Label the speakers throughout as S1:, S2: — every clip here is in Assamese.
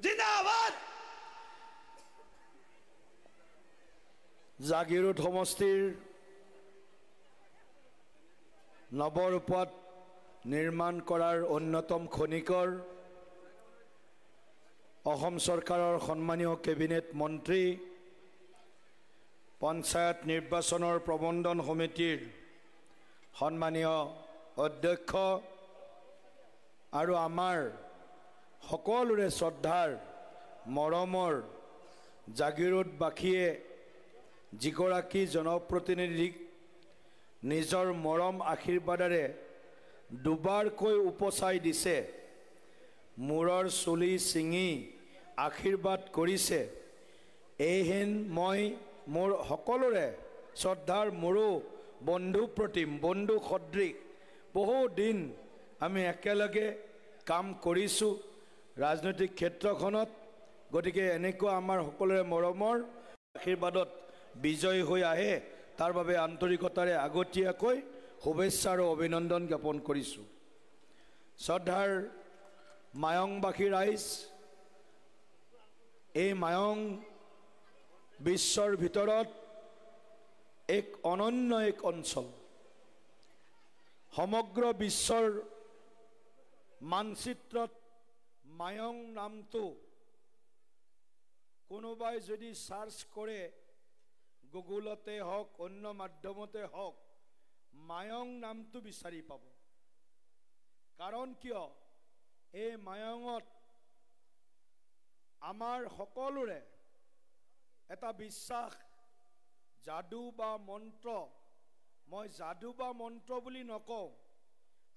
S1: জিন্দাবাদ। জাগিৰোড সমষ্টিৰ নৱৰূপত নিৰ্মাণ কৰাৰ অন্যতম খনিকৰ অসম চৰকাৰৰ সন্মানীয় কেবিনেট মন্ত্ৰী, পঞ্চায়ত নিৰ্বাচনৰ প্ৰবন্ধন সমিতিৰ সন্মানীয় অধ্যক্ষ আৰু আমাৰ সকলোৰে শ্ৰদ্ধাৰ মৰমৰ জাগিৰোডবাসীয়ে যিগৰাকী জনপ্ৰতিনিধিক নিজৰ মৰম আশীৰ্বাদেৰে দুবাৰকৈ উপচাই দিছে, মূৰৰ চুলি ছিঙি আশীৰ্বাদ কৰিছে, এইহেন মই মোৰ সকলোৰে শ্ৰদ্ধাৰ মোৰো বন্ধু প্ৰতিম, বন্ধু সদৃশ, বহুদিন আমি একেলগে কাম কৰিছোঁ ৰাজনৈতিক ক্ষেত্ৰখনত। গতিকে এনেকুৱা আমাৰ সকলোৰে মৰমৰ আশীৰ্বাদত বিজয় হৈ আহে, তাৰ বাবে আন্তৰিকতাৰে আগতীয়াকৈ শুভেচ্ছা আৰু অভিনন্দন জ্ঞাপন কৰিছোঁ। শ্ৰদ্ধাৰ মায়ংবাসী ৰাইজ, এই মায়ং বিশ্বৰ ভিতৰত এক অনন্য এক অঞ্চল। সমগ্ৰ বিশ্বৰ মানচিত্ৰত মায়ং নামটো কোনোবাই যদি সাৰ্চ কৰে, গুগলতে হওক অন্য মাধ্যমতে হওক, মায়ং নামটো বিচাৰি পাব। কাৰণ কিয়? এই মায়ঙত আমাৰ সকলোৰে এটা বিশ্বাস, যাদু বা মন্ত্ৰ, মই যাদু বা মন্ত্ৰ বুলি নকওঁ,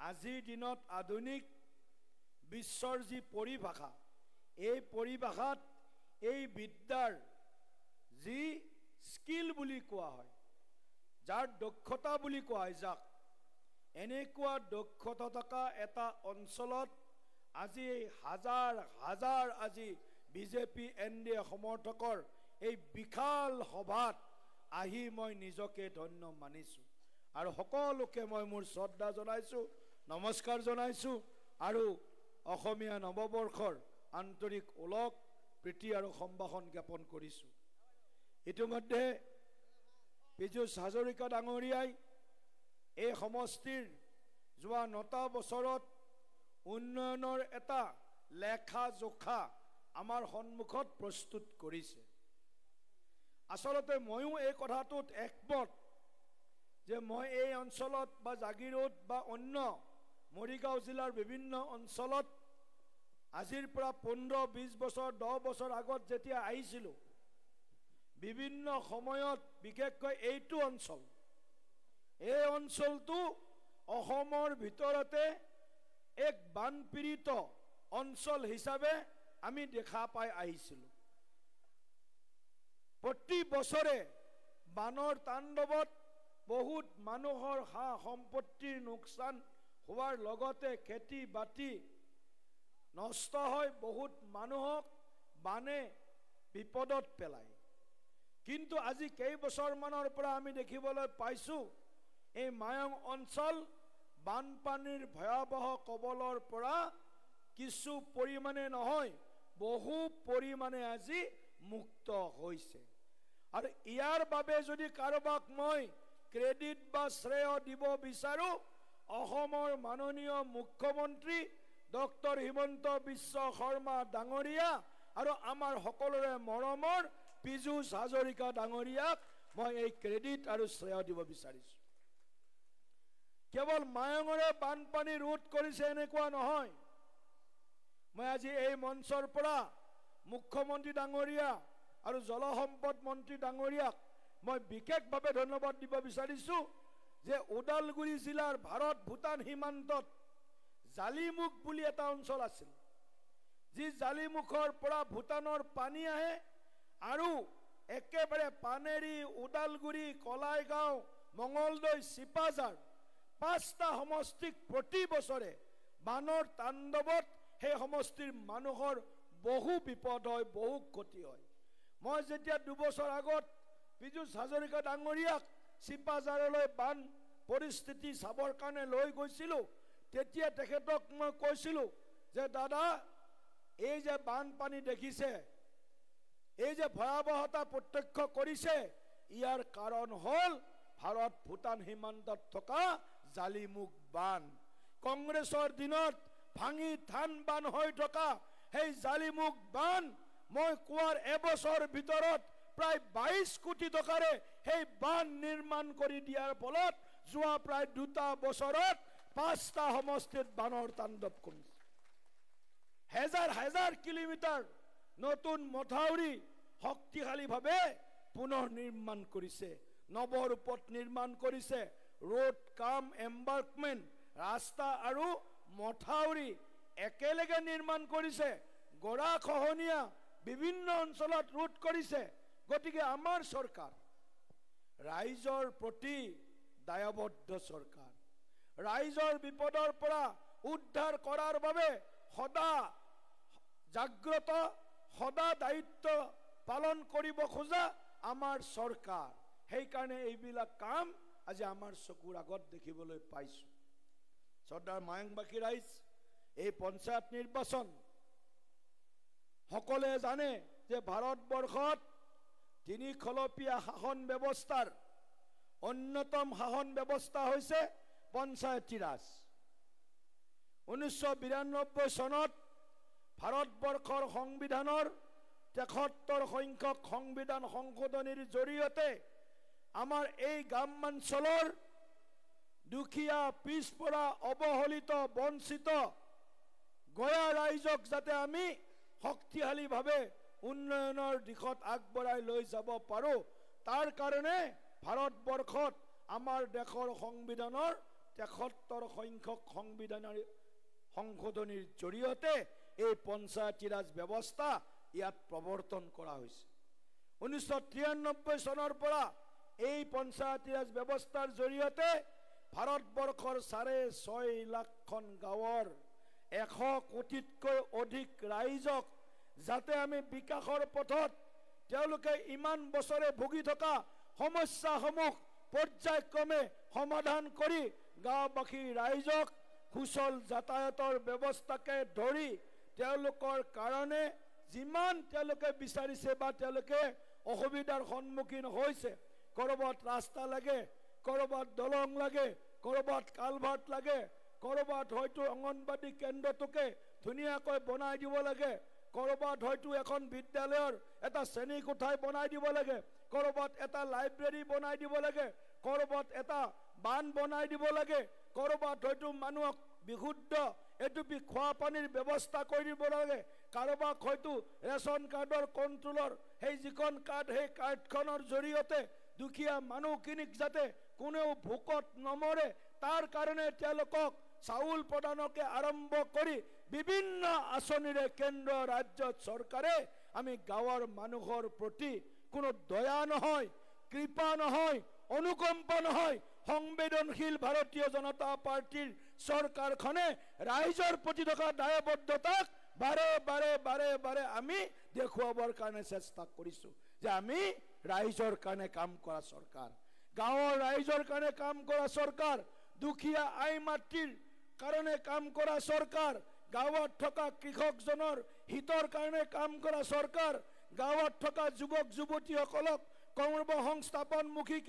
S1: আজিৰ দিনত আধুনিক বিশ্বৰ যি পৰিভাষা, এই পৰিভাষাত এই বিদ্যাৰ যি স্কিল বুলি কোৱা হয়, যাৰ দক্ষতা বুলি কোৱা হয়, যাক এনেকুৱা দক্ষতা থকা এটা অঞ্চলত আজি হাজাৰ হাজাৰ আজি বিজেপি NDA সমৰ্থকৰ এই বিশাল সভাত আহি মই নিজকে ধন্য মানিছোঁ আৰু সকলোকে মই মোৰ শ্ৰদ্ধা জনাইছোঁ, নমস্কাৰ জনাইছোঁ আৰু অসমীয়া নৱবৰ্ষৰ আন্তৰিক ওলগ প্ৰীতি আৰু সম্ভাষণ জ্ঞাপন কৰিছোঁ। ইতিমধ্যে পীযুষ হাজৰিকা ডাঙৰীয়াই এই সমষ্টিৰ যোৱা 9টা বছৰত উন্নয়নৰ এটা লেখা জোখা আমাৰ সন্মুখত প্ৰস্তুত কৰিছে। আচলতে ময়ো এই কথাটোত একমত যে মই এই অঞ্চলত বা জাগিৰোড বা অন্য মৰিগাঁও জিলাৰ বিভিন্ন অঞ্চলত আজিৰ পৰা 15-20 বছৰ 10 বছৰ আগত যেতিয়া আহিছিলোঁ, বিভিন্ন সময়ত বিশেষকৈ এইটো অঞ্চল, এই অঞ্চলটো অসমৰ ভিতৰতে এক বানপীড়িত অঞ্চল হিচাপে আমি দেখা পাই আহিছিলোঁ। প্ৰতি বছৰে বানৰ তাণ্ডৱত বহুত মানুহৰ সা সম্পত্তিৰ লোকচান হোৱাৰ লগতে খেতি বাতি নষ্ট হয়, বহুত মানুহক বানে বিপদত পেলায়। কিন্তু আজি কেইবছৰমানৰ পৰা আমি দেখিবলৈ পাইছোঁ এই মায়ং অঞ্চল বানপানীৰ ভয়াৱহ কবলৰ পৰা কিছু পৰিমাণে নহয়, বহু পৰিমাণে আজি মুক্ত হৈছে। আৰু ইয়াৰ বাবে যদি কাৰোবাক মই ক্ৰেডিট বা শ্ৰেয় দিব বিচাৰোঁ, অসমৰ মাননীয় মুখ্যমন্ত্ৰী ডক্টৰ হিমন্ত বিশ্ব শৰ্মা ডাঙৰীয়া আৰু আমাৰ সকলোৰে মৰমৰ পীযুষ হাজৰিকা ডাঙৰীয়াক মই এই ক্ৰেডিট আৰু শ্ৰেয় দিব বিচাৰিছোঁ। কেৱল মায়ঙৰে বানপানী ৰোধ কৰিছে এনেকুৱা নহয়। মই আজি এই মঞ্চৰ পৰা মুখ্যমন্ত্ৰী ডাঙৰীয়া আৰু জলসম্পদ মন্ত্ৰী ডাঙৰীয়াক মই বিশেষভাৱে ধন্যবাদ দিব বিচাৰিছোঁ যে ওদালগুৰি জিলাৰ ভাৰত ভূটান সীমান্তত জালিমুখ বুলি এটা অঞ্চল আছিল, যি জালিমুখৰ পৰা ভূটানৰ পানী আহে আৰু একেবাৰে পানেৰী, ওদালগুৰি, কলাইগাঁও, মঙলদৈ, চিপাঝাৰ 5টা সমষ্টিক প্ৰতি বছৰে বানৰ তাণ্ডৱত সেই সমষ্টিৰ মানুহৰ বহু বিপদ হয়, বহু ক্ষতি হয়। মই যেতিয়া 2 বছৰ আগত পীযুষ হাজৰিকা ডাঙৰীয়াক চিপাঝাৰলৈ বান পৰিস্থিতি চাবৰ কাৰণে লৈ গৈছিলোঁ, তেতিয়া তেখেতক মই কৈছিলোঁ যে দাদা, এই যে বানপানী দেখিছে, এই যে ভয়াবহতা প্ৰত্যক্ষ কৰিছে, ইয়াৰ কাৰণ হ'ল ভাৰত ভূটান সীমান্তত থকা জালিমুখ বান। কংগ্ৰেছৰ দিনত ভাঙি থান বান হৈ থকা সেই জালিমুখ বান মই কোৱাৰ এবছৰ ভিতৰত প্ৰায় 22 কোটি টকাৰে সেই বান নিৰ্মাণ কৰি দিয়াৰ ফলত যোৱা প্ৰায় 2টা বছৰত 5টা সমষ্টিত বানৰ তাণ্ডৱ কৰিছে। হাজাৰ হাজাৰ কিলোমিটাৰ নতুন মথাউৰি শক্তিশালীভাৱে পুনৰ নিৰ্মাণ কৰিছে, নৱৰূপত নিৰ্মাণ কৰিছে। ৰোড কাম এম্বাৰ্কমেণ্ট, ৰাস্তা আৰু মথাউৰি একেলগে নিৰ্মাণ কৰিছে, গৰা খহনীয়া বিভিন্ন অঞ্চলত ৰোধ কৰিছে। গতিকে আমাৰ চৰকাৰ ৰাইজৰ প্ৰতি দায়বদ্ধ চৰকাৰ। ৰাইজৰ বিপদৰ পৰা উদ্ধাৰ কৰাৰ বাবে সদা জাগ্ৰত, সদা দায়িত্ব পালন কৰিব খোজা আমাৰ চৰকাৰ। সেইকাৰণে এইবিলাক কাম আজি আমাৰ চকুৰ আগত দেখিবলৈ পাইছো। চৰ্দাৰ মায়ংবাসী ৰাইজ, এই পঞ্চায়ত নিৰ্বাচন সকলোৱে জানে যে ভাৰতবৰ্ষত 3 খলপীয়া শাসন ব্যৱস্থাৰ অন্যতম শাসন ব্যৱস্থা হৈছে পঞ্চায়তী ৰাজ। 1992 চনত ভাৰতবৰ্ষৰ সংবিধানৰ 73 সংখ্যক সংবিধান সংশোধনীৰ জৰিয়তে আমাৰ এই গ্ৰামাঞ্চলৰ দুখীয়া, পিছপৰা, অৱহেলিত, বঞ্চিত গয়া ৰাইজক যাতে আমি শক্তিশালীভাৱে উন্নয়নৰ দিশত আগবঢ়াই লৈ যাব পাৰো, তাৰ কাৰণে ভাৰতবৰ্ষত আমাৰ দেশৰ সংবিধানৰ 73 সংখ্যক সংবিধানৰ সংশোধনীৰ জৰিয়তে এই পঞ্চায়তী ৰাজ ব্যৱস্থা ইয়াত প্ৰৱৰ্তন কৰা হৈছে। 1993 চনৰ পৰা এই পঞ্চায়তী ৰাজ ব্যৱস্থাৰ জৰিয়তে ভাৰতবৰ্ষৰ 6.5 লাখখন গাঁৱৰ 100 কোটিতকৈ অধিক ৰাইজক যাতে আমি বিকাশৰ পথত তেওঁলোকে ইমান বছৰে ভুগি থকা সমস্যাসমূহ পৰ্যায়ক্ৰমে সমাধান কৰি গাঁওবাসী ৰাইজক সুচল যাতায়াতৰ ব্যৱস্থাকে ধৰি তেওঁলোকৰ কাৰণে যিমান তেওঁলোকে বিচাৰিছে বা তেওঁলোকে অসুবিধাৰ সন্মুখীন হৈছে, কৰবাত ৰাস্তা লাগে, কৰবাত দলং লাগে, কৰবাত কালভাৰ্ট লাগে, কৰবাত হয়তো অংগনবাদী কেন্দ্ৰটোকে ধুনীয়াকৈ বনাই দিব লাগে, কৰবাত হয়তো এখন বিদ্যালয়ৰ এটা শ্ৰেণী কোঠাই বনাই দিব লাগে, কৰবাত এটা লাইব্ৰেৰী বনাই দিব লাগে, কৰবাত এটা বান বনাই দিব লাগে, কৰবাত হয়তো মানুহক বিশুদ্ধ এটুপি খোৱা পানীৰ ব্যৱস্থা কৰি দিব লাগে, কাৰোবাক হয়তো ৰেচন কাৰ্ডৰ কণ্ট্ৰলৰ সেই যিখন কাৰ্ড, সেই কাৰ্ডখনৰ জৰিয়তে দুখীয়া মানুহখিনিক যাতে কোনেও ভোকত নমৰে তাৰ কাৰণে তেওঁলোকক চাউল প্ৰদানকে আৰম্ভ কৰি বিভিন্ন আঁচনিৰে কেন্দ্ৰ ৰাজ্যত চৰকাৰে আমি গাঁৱৰ মানুহৰ প্ৰতি কোনো দয়া নহয়, কৃপা নহয়, অনুকম্পা নহয়, সংবেদনশীল ভাৰতীয় জনতা পাৰ্টিৰ চৰকাৰখনে ৰাইজৰ প্ৰতি থকা দায়বদ্ধতাক বাৰে বাৰে বাৰে বাৰে আমি দেখুৱাবৰ কাৰণে চেষ্টা কৰিছো যে আমি ৰাইজৰ কাৰণে কাম কৰা চৰকাৰ, গাঁৱৰ ৰাইজৰ কাৰণে কাম কৰা চৰকাৰ, দুখীয়া আই মাতৃৰ কাৰণে কাম কৰা চৰকাৰ, গাঁৱত থকা কৃষকজনৰ হিতৰ কাৰণে কাম কৰা চৰকাৰ, গাঁৱত থকা যুৱক যুৱতীসকলক কৰ্মসংস্থাপনমুখী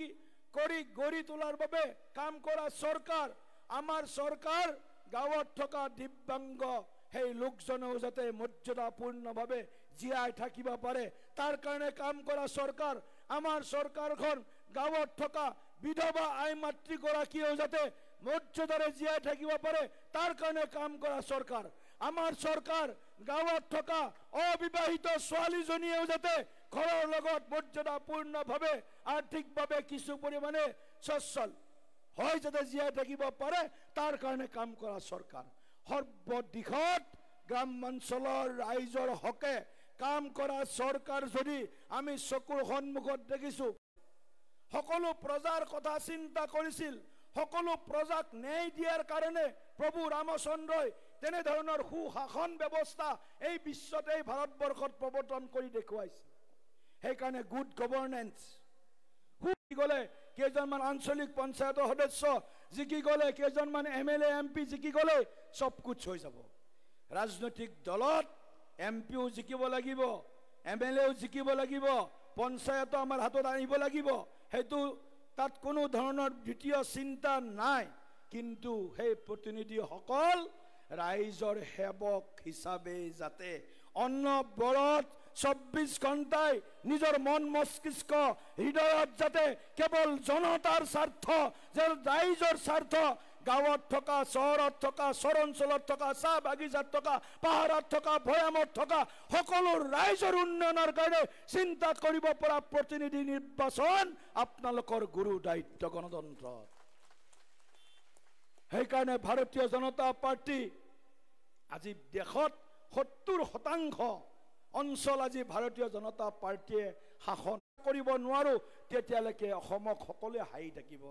S1: কৰি গঢ়ি তোলাৰ বাবে কাম কৰা চৰকাৰ। আমাৰ চৰকাৰ গাঁৱত থকা দিব্যাংগ সেই লোকজনেও যাতে মৰ্যাদাপূৰ্ণভাৱে জীয়াই থাকিব পাৰে তাৰ কাৰণে কাম কৰা চৰকাৰ। আমাৰ চৰকাৰখন গাঁৱত থকা বিধৱা আই মাতৃগৰাকীয়েও যাতে মৰ্যাদাৰে জীয়াই থাকিব পাৰে তাৰ কাৰণে কাম কৰা চৰকাৰ। আমাৰ চৰকাৰ গাঁৱত থকা অবিবাহিত ছোৱালীজনীয়েও যাতে ঘৰৰ লগত মৰ্যাদাপূৰ্ণভাৱে আৰ্থিকভাৱে কিছু পৰিমাণে সচ্ছল হয় যাতে জীয়াই থাকিব পাৰে তাৰ কাৰণে কাম কৰা চৰকাৰ। সৰ্বদিশত গ্ৰামাঞ্চলৰ ৰাইজৰ হকে কাম কৰা চৰকাৰ যদি আমি চকুৰ সন্মুখত দেখিছো, সকলো প্ৰজাৰ কথা চিন্তা কৰিছিল, সকলো প্ৰজাক ন্যায় দিয়াৰ কাৰণে প্ৰভু ৰামচন্দ্ৰই তেনেধৰণৰ সুশাসন ব্যৱস্থা এই বিশ্বত এই ভাৰতবৰ্ষত প্ৰৱৰ্তন কৰি দেখুৱাইছে। সেইকাৰণে গুড গভৰ্নেন্স গলে কেইজনমান আঞ্চলিক পঞ্চায়তৰ সদস্য জিকি গলে, কেইজনমান MLA MP জিকি গলে চব কুছ হৈ যাব। ৰাজনৈতিক দলত MPও জিকিব লাগিব, MLAও জিকিব লাগিব, পঞ্চায়তো আমাৰ হাতত আনিব লাগিব। সেইটো তাত কোনো ধৰণৰ দ্বিতীয় চিন্তা নাই। কিন্তু সেই প্ৰতিনিধিসকল ৰাইজৰ সেৱক হিচাপে যাতে অনবৰত 24 ঘণ্টাই নিজৰ মন মস্তিষ্ক হৃদয়ত যাতে কেৱল জনতাৰ স্বাৰ্থ, যে ৰাইজৰ স্বাৰ্থ, গাঁৱত থকা, চহৰত থকা, চৰাঞ্চলত থকা, চাহ বাগিচাত থকা, পাহাৰত থকা, ভৈয়ামত থকা সকলো ৰাইজৰ উন্নয়নৰ কাৰণে চিন্তা কৰিব পৰা প্ৰতিনিধি নিৰ্বাচন আপোনালোকৰ গুৰু দায়িত্ব গণতন্ত্ৰত। সেইকাৰণে ভাৰতীয় জনতা পাৰ্টি আজি দেশত 70% অঞ্চল আজি ভাৰতীয় জনতা পাৰ্টিয়ে শাসন কৰিব নোৱাৰো, তেতিয়ালৈকে অসমক সকলোৱে হাঁহি থাকিব।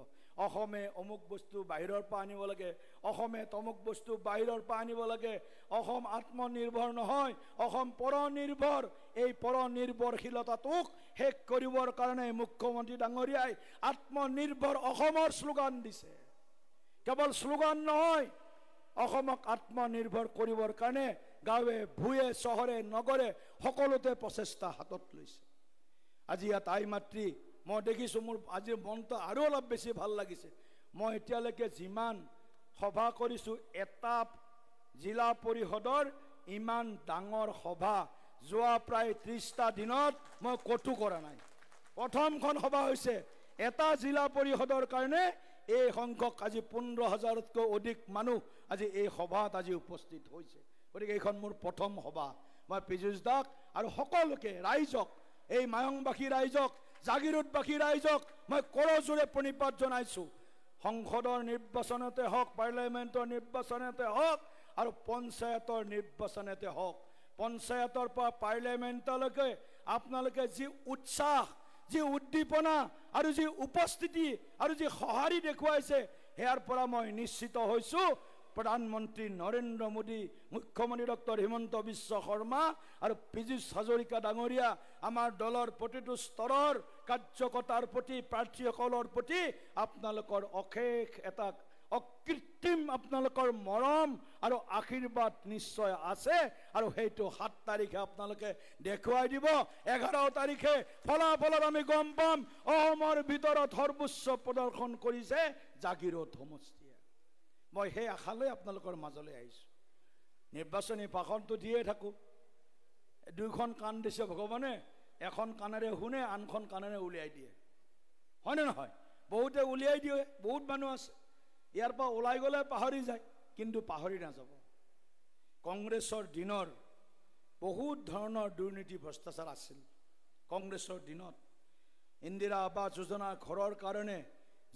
S1: অসমে অমুক বস্তু বাহিৰৰ পৰা আনিব লাগে, অসমে তমুক বস্তু বাহিৰৰ পৰা আনিব লাগে, অসম আত্মনিৰ্ভৰ নহয়, অসম পৰনিৰ্ভৰ। এই পৰনিৰ্ভৰশীলতাটোক শেষ কৰিবৰ কাৰণে মুখ্যমন্ত্ৰী ডাঙৰীয়াই আত্মনিৰ্ভৰ অসমৰ শ্লোগান দিছে। কেৱল শ্লোগান নহয়, অসমক আত্মনিৰ্ভৰ কৰিবৰ কাৰণে গাঁৱে ভূঞে চহৰে নগৰে সকলোতে প্ৰচেষ্টা হাতত লৈছে। আজি ইয়াত আই মাতৃ মই দেখিছোঁ, মোৰ আজিৰ মনটো আৰু অলপ বেছি ভাল লাগিছে। মই এতিয়ালৈকে যিমান সভা কৰিছোঁ, এটা জিলা পৰিষদৰ ইমান ডাঙৰ সভা যোৱা প্ৰায় 30টা দিনত মই ক'তো কৰা নাই। প্ৰথমখন সভা হৈছে এটা জিলা পৰিষদৰ কাৰণে। এই সংখ্যক আজি 15,000তকৈ অধিক মানুহ আজি এই সভাত আজি উপস্থিত হৈছে। গতিকে এইখন মোৰ প্ৰথম সভা। মই পীযুষ দাক আৰু সকলোকে ৰাইজক, এই মায়ংবাসী ৰাইজক, জাগিৰোডবাসী ৰাইজক মই কৰজোৰে প্ৰণিপাত জনাইছোঁ। সংসদৰ নিৰ্বাচনতে হওক, পাৰ্লিয়ামেণ্টৰ নিৰ্বাচনতে হওক আৰু পঞ্চায়তৰ নিৰ্বাচনতে হওক, পঞ্চায়তৰ পৰা পাৰ্লিয়ামেণ্টলৈকে আপোনালোকে যি উৎসাহ, যি উদ্দীপনা আৰু যি উপস্থিতি আৰু যি সঁহাৰি দেখুৱাইছে, ইয়াৰ পৰা মই নিশ্চিত হৈছোঁ প্ৰধানমন্ত্ৰী নৰেন্দ্ৰ মোদী, মুখ্যমন্ত্ৰী ডক্টৰ হিমন্ত বিশ্ব শৰ্মা আৰু পীযুষ হাজৰিকা ডাঙৰীয়া, আমাৰ দলৰ প্ৰতিটো স্তৰৰ কাৰ্যকৰ্তাৰ প্ৰতি, প্ৰাৰ্থীসকলৰ প্ৰতি আপোনালোকৰ অশেষ এটা অকৃত্ৰিম আপোনালোকৰ মৰম আৰু আশীৰ্বাদ নিশ্চয় আছে। আৰু সেইটো 7 তাৰিখে আপোনালোকে দেখুৱাই দিব। 11 তাৰিখে ফলাফলত আমি গম পাম অসমৰ ভিতৰত সৰ্বোচ্চ প্ৰদৰ্শন কৰিছে জাগিৰোড সমষ্টিয়ে। মই সেই আশালৈ আপোনালোকৰ মাজলৈ আহিছোঁ। নিৰ্বাচনী ভাষণটো দিয়ে থাকোঁ, 2খন কাণ দিছে ভগৱানে, এখন কাণেৰে শুনে, আনখন কাণেৰে উলিয়াই দিয়ে, হয়নে নহয়? বহুতে উলিয়াই দিয়ে, বহুত মানুহ আছে ইয়াৰ পৰা ওলাই গ'লে পাহৰি যায়, কিন্তু পাহৰি নাযাব। কংগ্ৰেছৰ দিনৰ বহুত ধৰণৰ দুৰ্নীতি ভ্ৰষ্টাচাৰ আছিল। কংগ্ৰেছৰ দিনত ইন্দিৰা আৱাস যোজনাৰ ঘৰৰ কাৰণে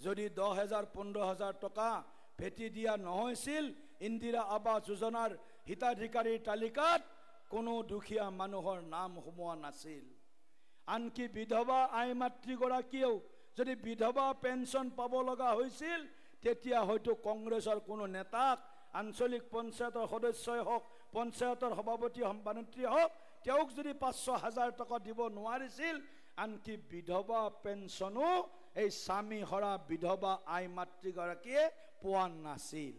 S1: যদি 10,000 15,000 টকা ভেটি দিয়া নহৈছিল, ইন্দিৰা আৱাস যোজনাৰ হিতাধিকাৰীৰ তালিকাত কোনো দুখীয়া মানুহৰ নাম সোমোৱা নাছিল। আনকি বিধৱা আই মাতৃগৰাকীয়েও যদি বিধৱা পেঞ্চন পাব লগা হৈছিল, তেতিয়া হয়তো কংগ্ৰেছৰ কোনো নেতাক, আঞ্চলিক পঞ্চায়তৰ সদস্যই হওক, পঞ্চায়তৰ সভাপতি সভানেত্ৰী হওক, তেওঁক যদি 500,000 টকা দিব নোৱাৰিছিল, আনকি বিধৱা পেঞ্চনো এই স্বামী হৰা বিধৱা আই মাতৃগৰাকীয়ে পোৱা নাছিল।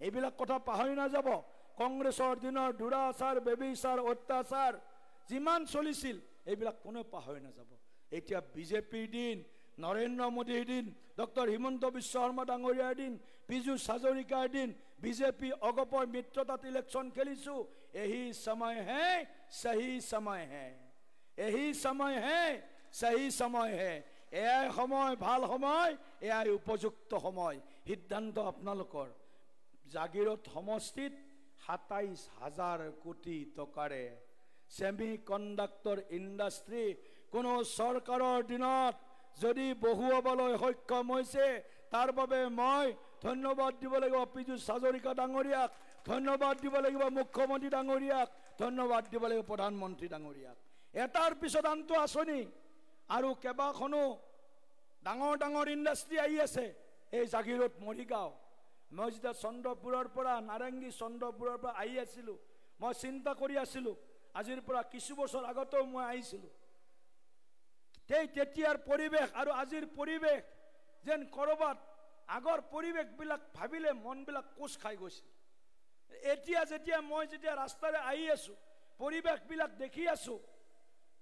S1: এইবিলাক কথা পাহৰি নাযাব। কংগ্ৰেছৰ দিনৰ দুৰাচাৰ, বেবিচাৰ, অত্যাচাৰ যিমান চলিছিল, এইবিলাক কোনেও পাহৰি নাযাব। এতিয়া বিজেপিৰ দিন, নৰেন্দ্ৰ মোদীৰ দিন, ডক্টৰ হিমন্ত বিশ্ব শৰ্মা ডাঙৰীয়াৰ দিন, পীযুষ হাজৰিকাৰ দিন, বিজেপি অগপৰ মিত্ৰতাত ইলেকশ্যন খেলিছোঁ। এহি সময় হে সহি সময় হে, এহি সময় হে সহি সময় হে। এয়াই সময়, ভাল সময়, এয়াই উপযুক্ত সময়। সিদ্ধান্ত আপোনালোকৰ। জাগিৰোড সমষ্টিত 27,000 কোটি টকাৰে ছেমি কণ্ডাক্টৰ ইণ্ডাষ্ট্ৰী কোনো চৰকাৰৰ দিনত যদি বহুৱাবলৈ সক্ষম হৈছে, তাৰ বাবে মই ধন্যবাদ দিব লাগিব পীযুষ হাজৰিকা ডাঙৰীয়াক, ধন্যবাদ দিব লাগিব মুখ্যমন্ত্ৰী ডাঙৰীয়াক, ধন্যবাদ দিব লাগিব প্ৰধানমন্ত্ৰী ডাঙৰীয়াক। এটাৰ পিছত আনটো আঁচনি আৰু কেইবাখনো ডাঙৰ ডাঙৰ ইণ্ডাষ্ট্ৰী আহি আছে এই জাগিৰোড মৰিগাঁও। মই যেতিয়া চন্দ্ৰপুৰৰ পৰা, নাৰেংগী চন্দ্ৰপুৰৰ পৰা আহি আছিলোঁ, মই চিন্তা কৰি আছিলোঁ, আজিৰ পৰা কিছু বছৰ আগতেও মই আহিছিলোঁ, তেতিয়াৰ পৰিৱেশ আৰু আজিৰ পৰিৱেশ যেন ক'ৰবাত আগৰ পৰিৱেশবিলাক ভাবিলে মনবিলাক কোচ খাই গৈছিল। এতিয়া যেতিয়া মই ৰাস্তাৰে আহি আছোঁ, পৰিৱেশবিলাক দেখি আছোঁ,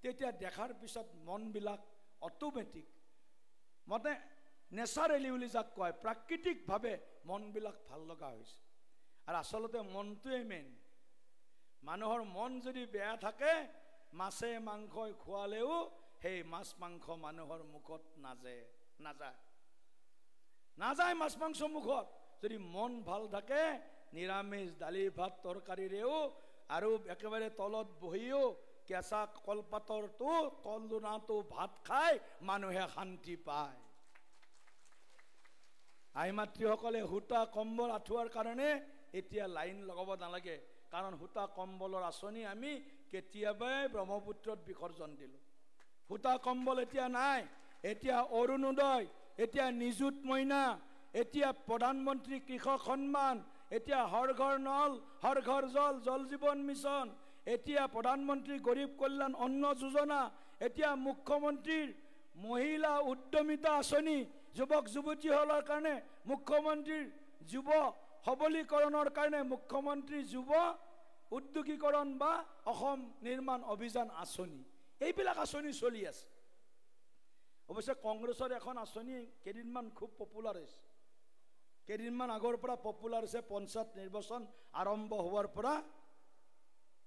S1: তেতিয়া দেখাৰ পিছত মনবিলাক অট'মেটিক মানে নেচাৰেলি বুলি যাক কয় প্ৰাকৃতিকভাৱে মনবিলাক ভাল লগা হৈছে। আৰু আচলতে মনটোৱে মেইন। মানুহৰ মন যদি বেয়া থাকে, মাছে মাংসই খোৱালেও সেই মাছ মাংস মানুহৰ মুখত নাযায় মাছ মাংস মুখত। যদি মন ভাল থাকে, নিৰামিষ দালি ভাত তৰকাৰীৰেও আৰু একেবাৰে তলত বহিও কেঁচা কলপাতৰটো কলদোনাটো ভাত খাই মানুহে শান্তি পায়। আই মাতৃসকলে সূতা কম্বল আঁঠুৱাৰ কাৰণে এতিয়া লাইন লগাব নালাগে, কাৰণ সূতা কম্বলৰ আঁচনি আমি কেতিয়াবাই ব্ৰহ্মপুত্ৰত বিসৰ্জন দিলোঁ। সূতা কম্বল এতিয়া নাই। এতিয়া অৰুণোদয়, এতিয়া নিযুত মইনা, এতিয়া প্ৰধানমন্ত্ৰী কৃষক সন্মান, এতিয়া হৰ ঘৰ নল হৰ ঘৰ জল, জল জীৱন মিছন, এতিয়া প্ৰধানমন্ত্ৰী গৰীব কল্যাণ অন্ন যোজনা, এতিয়া মুখ্যমন্ত্ৰীৰ মহিলা উদ্যমিতা আঁচনি, যুৱক যুৱতীসকলৰ কাৰণে মুখ্যমন্ত্ৰীৰ যুৱ সবলীকৰণৰ কাৰণে মুখ্যমন্ত্ৰী যুৱ উদ্যোগীকৰণ বা অসম নিৰ্মাণ অভিযান আঁচনি, এইবিলাক আঁচনি চলি আছে। অৱশ্যে কংগ্ৰেছৰ এখন আঁচনি কেইদিনমান খুব পপুলাৰ হৈছে, কেইদিনমান আগৰ পৰা পপুলাৰ হৈছে, পঞ্চায়ত নিৰ্বাচন আৰম্ভ হোৱাৰ পৰা।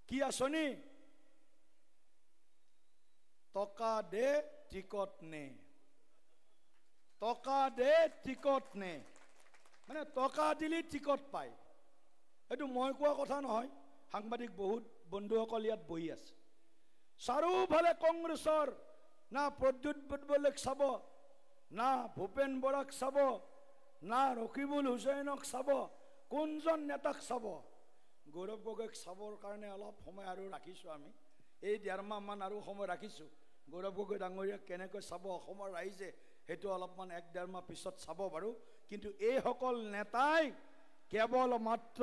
S1: কি আঁচনি? টকা দে টিকট নে, টকা দে টিকট নে, মানে টকা দিলে টিকট পায়। এইটো মই কোৱা কথা নহয়, সাংবাদিক বহুত বন্ধুসকল ইয়াত বহি আছে। চাৰিওফালে কংগ্ৰেছৰ, না প্ৰদ্যুৎ বুটবলক চাব, না ভূপেন বৰাক চাব, না ৰকিবুল হুছেইনক চাব, কোনজন নেতাক চাব? গৌৰৱ গগৈক চাবৰ কাৰণে অলপ সময় আৰু ৰাখিছোঁ আমি, এই 1.5 মাহমান আৰু সময় ৰাখিছোঁ। গৌৰৱ গগৈ ডাঙৰীয়াক কেনেকৈ চাব অসমৰ ৰাইজে, সেইটো অলপমান 1-1.5 মাহ পিছত চাব বাৰু। কিন্তু এইসকল নেতাই কেৱল মাত্ৰ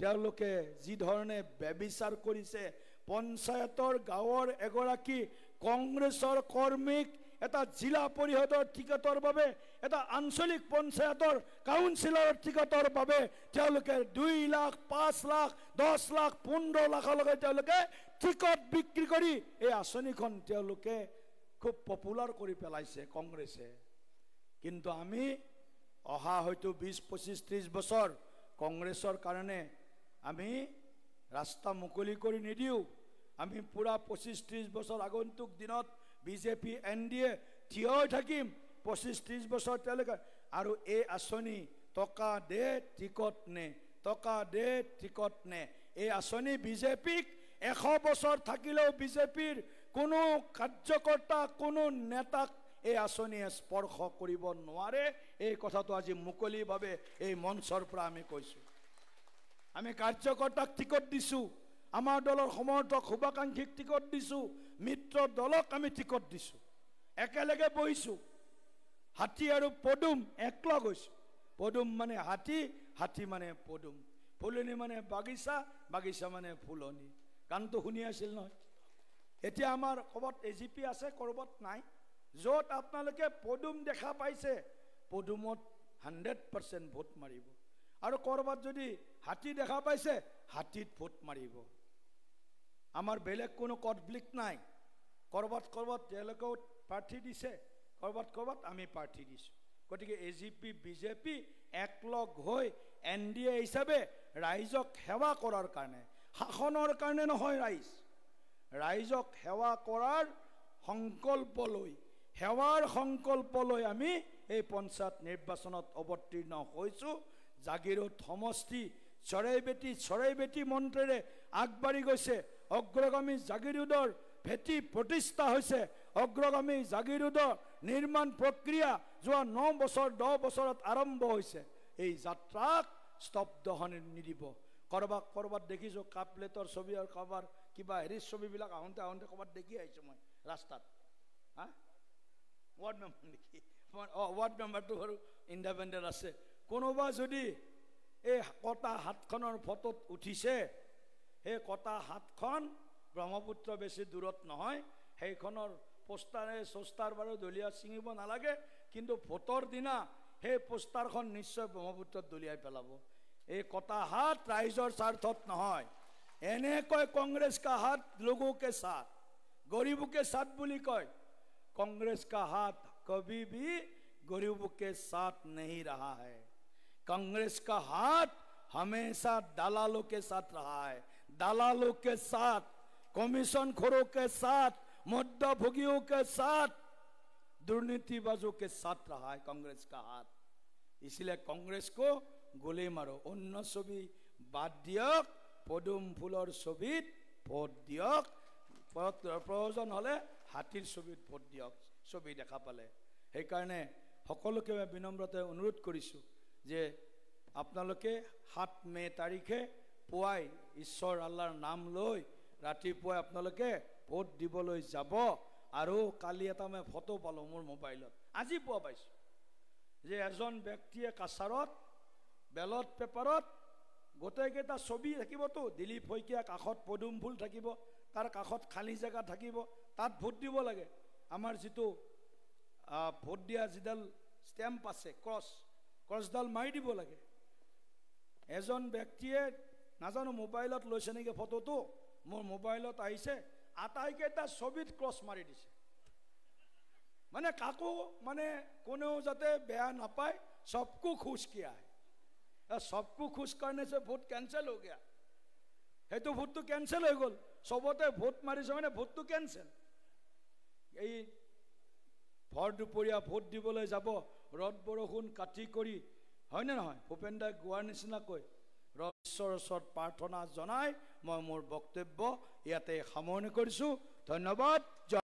S1: তেওঁলোকে যি ধৰণে ব্যভিচাৰ কৰিছে, পঞ্চায়তৰ গাঁৱৰ এগৰাকী কংগ্ৰেছৰ কৰ্মীক এটা জিলা পৰিষদৰ টিকটৰ বাবে, এটা আঞ্চলিক পঞ্চায়তৰ কাউন্সিলৰৰ টিকটৰ বাবে তেওঁলোকে 2 লাখ, 5 লাখ, 10 লাখ, 15 লাখলৈকে তেওঁলোকে টিকট বিক্ৰী কৰি এই আঁচনিখন তেওঁলোকে খুব পপুলাৰ কৰি পেলাইছে কংগ্ৰেছে। কিন্তু আমি অহা হয়তো 20, 25, 30 বছৰ কংগ্ৰেছৰ কাৰণে আমি ৰাস্তা মুকলি কৰি নিদিওঁ। আমি পুৰা 25-30 বছৰ আগন্তুক দিনত বিজেপি NDA থিয় হৈ থাকিম 25-30 বছৰ তেওঁলোকে। আৰু এই আঁচনি টকা দে টিকট নে, টকা দে টিকট নে, এই আঁচনি বিজেপিক 100 বছৰ থাকিলেও বিজেপিৰ কোনো কাৰ্যকৰ্তা, কোনো নেতাক এই আঁচনিয়ে স্পৰ্শ কৰিব নোৱাৰে। এই কথাটো আজি মুকলিভাৱে এই মঞ্চৰ পৰা আমি কৈছোঁ। আমি কাৰ্যকৰ্তাক টিকট দিছোঁ, আমাৰ দলৰ সমৰ্থক শুভাকাংক্ষীক টিকট দিছোঁ, মিত্ৰ দলক আমি টিকট দিছোঁ, একেলগে বহিছোঁ। হাতী আৰু পদুম একলগ হৈছোঁ। পদুম মানে হাতী, হাতী মানে পদুম, ফুলনি মানে বাগিচা, বাগিচা মানে ফুলনি। গানটো শুনি আছিল নহয়। এতিয়া আমাৰ ক'ৰবাত AGP আছে, ক'ৰবাত নাই। য'ত আপোনালোকে পদুম দেখা পাইছে, পদুমত 100% ভোট মাৰিব। আৰু ক'ৰবাত যদি হাতী দেখা পাইছে, হাতীত ভোট মাৰিব। আমাৰ বেলেগ কোনো কনফ্লিক্ট নাই। ক'ৰবাত ক'ৰবাত তেওঁলোকেও প্ৰাৰ্থী দিছে, ক'ৰবাত ক'ৰবাত আমি প্ৰাৰ্থী দিছোঁ। গতিকে AGP BJP একলগ হৈ NDA হিচাপে ৰাইজক সেৱা কৰাৰ কাৰণে, শাসনৰ কাৰণে নহয়, ৰাইজক সেৱা কৰাৰ সংকল্প লৈ, সেৱাৰ সংকল্প লৈ আমি এই পঞ্চায়ত নিৰ্বাচনত অৱতীৰ্ণ হৈছোঁ। জাগিৰোড সমষ্টি চৰাইবেটি মন্ত্ৰেৰে আগবাঢ়ি গৈছে। অগ্ৰগামী জাগিৰোডৰ ভেটি প্ৰতিষ্ঠা হৈছে। অগ্ৰগামী জাগিৰোডৰ নিৰ্মাণ প্ৰক্ৰিয়া যোৱা 9 বছৰ 10 বছৰত আৰম্ভ হৈছে। এই যাত্ৰাক স্তব্ধ নিদিব। ক'ৰবাত দেখিছোঁ কাপলেটৰ ছবি আৰু কাৰোবাৰ কিবা হেৰিৰ ছবিবিলাক আহোঁতে ক'ৰবাত দেখি আহিছোঁ মই ৰাস্তাত। ৱাৰ্ড মেম্বাৰ নেকি? ৱাৰ্ড মেম্বাৰটো বাৰু ইণ্ডিপেণ্ডেণ্ট আছে। কোনোবা যদি এই কটা হাতখনৰ ফটোত উঠিছে, সেই কটা হাতখন ব্ৰহ্মপুত্ৰ বেছি দূৰত নহয়, সেইখনৰ পোষ্টাৰ বাৰু দলিয়া ছিঙিব নালাগে, কিন্তু ভোটৰ দিনা সেই পোষ্টাৰখন নিশ্চয় ব্ৰহ্মপুত্ৰত দলিয়াই পেলাব। এই কটা হাত ৰাইজৰ স্বাৰ্থত নহয়, एने कय कांग्रेस का हाथ लोगों के साथ, गरीबों के साथ बोली कय। कांग्रेस का हाथ कभी भी गरीबों के साथ नहीं रहा है। कांग्रेस का हाथ हमेशा दलालों के साथ रहा है, दलालों के साथ, कमीशन खोरों के साथ, मध्यभोगियों के साथ, दुर्नीतिबाजों के साथ रहा है कांग्रेस का हाथ। इसलिए कांग्रेस को गोली मारो, अन्य छवि बाद दियक, पदुम फुलर छवित भोट दियक, प्रयोजन हले हाथीर छवित भोट दियक, छवि देखा पाले। সেইকাৰণে সকলোকে বিনম্ৰতে অনুৰোধ কৰিছোঁ যে আপোনালোকে 7 মে তাৰিখে পুৱাই ঈশ্বৰ আল্লাহৰ নাম লৈ ৰাতিপুৱাই আপোনালোকে ভোট দিবলৈ যাব। আৰু কালি এটা মই ফটো পালোঁ মোৰ মোবাইলত, আজি পুৱা পাইছোঁ, যে এজন ব্যক্তিয়ে কাছাৰত বেলট পেপাৰত গোটেইকেইটা ছবি থাকিবতো, দিলীপ শইকীয়া কাষত পদুম ফুল থাকিব, তাৰ কাষত খালী জেগা থাকিব, তাত ভোট দিব লাগে। আমাৰ যিটো ভোট দিয়া যিডাল ষ্টেম্প আছে, ক্ৰছডাল মাৰি দিব লাগে। এজন ব্যক্তিয়ে নাজানো মোবাইলত লৈছে নেকি ফটোটো, মোৰ মোবাইলত আহিছে, আটাইকেইটা ছবিত ক্ৰছ মাৰি দিছে। মানে কাকো মানে কোনেও যাতে বেয়া নাপায়, सबको खुश किया है। सबको खुश करने से वोट कैंसिल हो गया है, तो वोट तो कैंसिल हो गल, सबते भोट मारिছে মানে ভোট তো ক্যান্সেল। এই ভৰ দুপৰীয়া ভোট দিবলৈ যাব, ৰদ বৰষুণ কাটি কৰি, হয় না নহয়? ভূপেন দাই গোৱাৰ নিচিনাকৈ ঈশ্বৰৰ ওচৰত প্ৰাৰ্থনা জনাই মই মোৰ বক্তব্য ইয়াতে সামৰণি কৰিছোঁ। ধন্যবাদ।